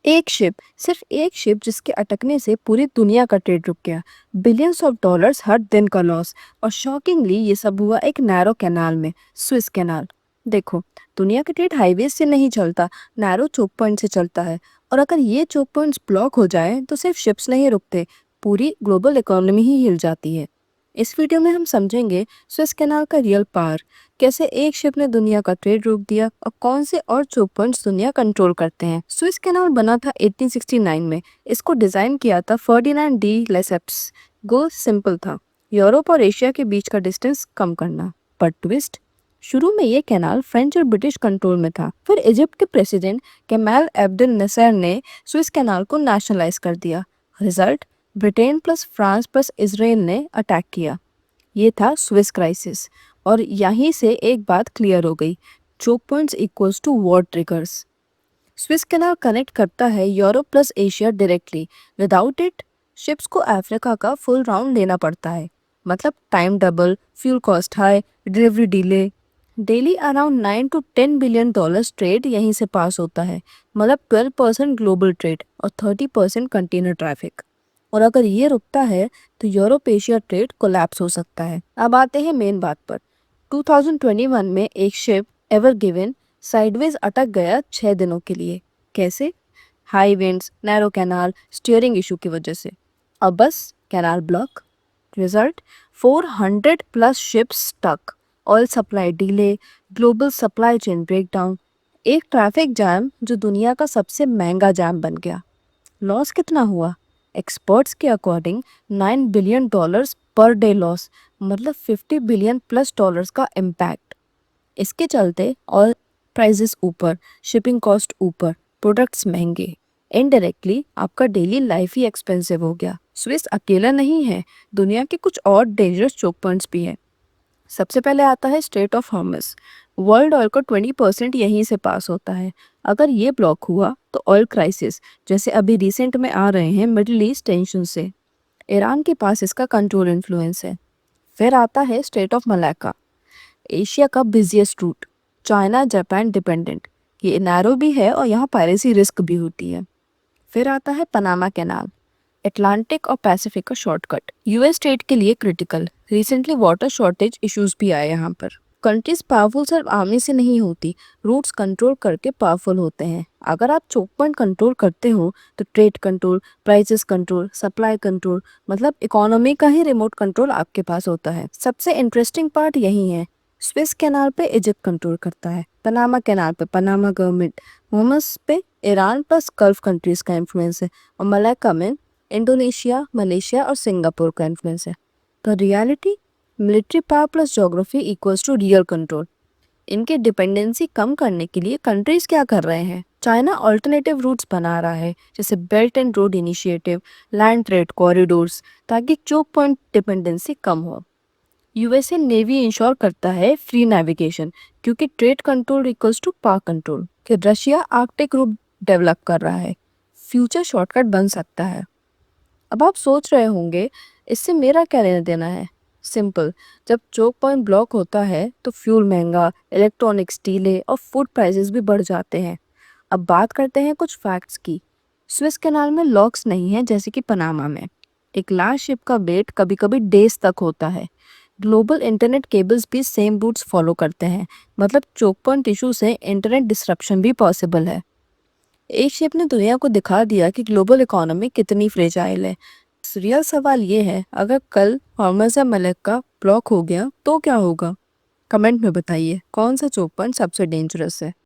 सिर्फ एक शिप जिसके अटकने से पूरी दुनिया का ट्रेड रुक गया। बिलियंस ऑफ डॉलर्स हर दिन का लॉस। और शॉकिंगली ये सब हुआ एक नैरो कैनाल में, स्विस कैनाल। देखो, दुनिया का ट्रेड हाईवे से नहीं चलता, नैरो चोक पॉइंट से चलता है। और अगर ये चोक पॉइंट्स ब्लॉक हो जाए तो सिर्फ शिप्स नहीं रुकते, पूरी ग्लोबल इकोनॉमी ही हिल जाती है। इस वीडियो में हम समझेंगे स्विस कैनाल का रियल पावर, कैसे एक शिप ने दुनिया का ट्रेड रोक दिया और कौन से और चोक पॉइंट्स दुनिया कंट्रोल करते हैं। स्विस कैनाल बना था 1869 में। इसको डिजाइन किया था Ferdinand de Lesseps. Goal simple था, यूरोप और एशिया के बीच का डिस्टेंस कम करना। पर ट्विस्ट, शुरू में ये कैनाल फ्रेंच और ब्रिटिश कंट्रोल में था। फिर इजिप्ट के प्रेसिडेंट केमाल अब्देल नसर ने स्विस कैनाल को नेशनलाइज कर दिया। Result, Britain plus France plus Israel ने अटैक किया। ये था स्विस क्राइसिस। और यहीं से एक बात क्लियर हो गई, choke points equals to war triggers. Suez canal connect करता है Europe plus Asia directly. Without it ships को अफ्रीका का फुल राउंड लेना पड़ता है। मतलब time double, fuel cost high, delivery delay. Daily around 9 to 10 billion dollars trade यहीं से पास होता है। मतलब 12% ग्लोबल ट्रेड और 30% कंटेनर ट्रैफिक। और अगर ये रुकता है तो यूरोप एशिया ट्रेड कोलैप्स हो सकता है। अब आते हैं मेन बात पर। 2021 में एक शिप एवर गिवन साइडवेज अटक गया 6 दिनों के लिए। कैसे? High winds, narrow canal, steering issue की वजह से। अब बस canal block. Result, 400 plus ships stuck, oil supply delay, global supply chain breakdown. एक ट्रैफिक जैम जो दुनिया का सबसे महंगा जैम बन गया। लॉस कितना हुआ? एक्सपर्ट्स के according 9 billion dollars per day loss. मतलब 50 बिलियन प्लस डॉलर्स का इम्पैक्ट। इसके चलते ऑयल प्राइसेस ऊपर, शिपिंग कॉस्ट ऊपर, प्रोडक्ट्स महंगे। इनडायरेक्टली आपका डेली लाइफ ही एक्सपेंसिव हो गया। स्विस अकेला नहीं है, दुनिया के कुछ और डेंजरस चोक पॉइंट्स भी हैं। सबसे पहले आता है स्ट्रेट ऑफ हॉर्मस। वर्ल्ड ऑयल का 20% यहीं से पास होता है। अगर ये ब्लॉक हुआ तो ऑयल क्राइसिस, जैसे अभी रिसेंट में आ रहे हैं मिडिल ईस्ट टेंशन से। ईरान के पास इसका कंट्रोल इन्फ्लुएंस है। फिर आता है स्ट्रेट ऑफ मलाक्का, एशिया का busiest route, China Japan dependent. ये नैरो भी है और यहाँ पायरेसी रिस्क भी होती है। फिर आता है पनामा कैनाल, अटलांटिक और पैसिफिक का शॉर्टकट, यूएस ट्रेड के लिए critical. Recently water shortage issues भी आए यहाँ पर। कंट्रीज पावरफुल सिर्फ आर्मी से नहीं होती, रूट्स कंट्रोल करके पावरफुल होते हैं। अगर आप चोक पॉइंट कंट्रोल करते हो तो trade control, prices control, supply control, मतलब इकोनॉमी का ही रिमोट कंट्रोल आपके पास होता है। सबसे इंटरेस्टिंग पार्ट यही है, स्विस कैनाल पे इजिप्ट कंट्रोल करता है, पनामा कैनाल पे पनामा गवर्नमेंट, होमस पे ईरान प्लस गल्फ कंट्रीज का इन्फ्लुएंस है, और मलाक्का में इंडोनेशिया, मलेशिया और सिंगापुर का इन्फ्लुएंस है। तो reality, military power plus geography equals to real control. इनके डिपेंडेंसी कम करने के लिए कंट्रीज क्या कर रहे हैं? चाइना ऑल्टरनेटिव रूट्स बना रहा है, जैसे belt and road initiative, land trade corridors, ताकि चोक पॉइंट डिपेंडेंसी कम हो। यूएसए नेवी इंश्योर करता है फ्री नेविगेशन, क्योंकि trade control equals to power control. कि रशिया आर्कटिक रूट डेवलप कर रहा है, फ्यूचर शॉर्टकट बन सकता है। अब आप सोच रहे होंगे इससे मेरा क्या लेना देना है? सिंपल, जब चोक पॉइंट ब्लॉक होता है तो फ्यूल महंगा, इलेक्ट्रॉनिक्स डिले और फूड प्राइसेस भी बढ़ जाते हैं। अब बात करते हैं कुछ फैक्ट्स की। स्विस कैनाल में लॉक्स नहीं है जैसे कि पनामा में। एक लार्ज शिप का वेट कभी कभी डेज तक होता है। ग्लोबल इंटरनेट केबल्स भी सेम रूट्स फॉलो करते हैं। मतलब चोक पॉइंट इशू से इंटरनेट डिस्रप्शन भी पॉसिबल है। एक शिप ने दुनिया को दिखा दिया कि ग्लोबल इकोनॉमी कितनी फ्रेजाइल है। रियल सवाल ये है, अगर कल हॉर्मज़ या मलक्का ब्लॉक हो गया तो क्या होगा? कमेंट में बताइए कौन सा चोक पॉइंट सबसे डेंजरस है।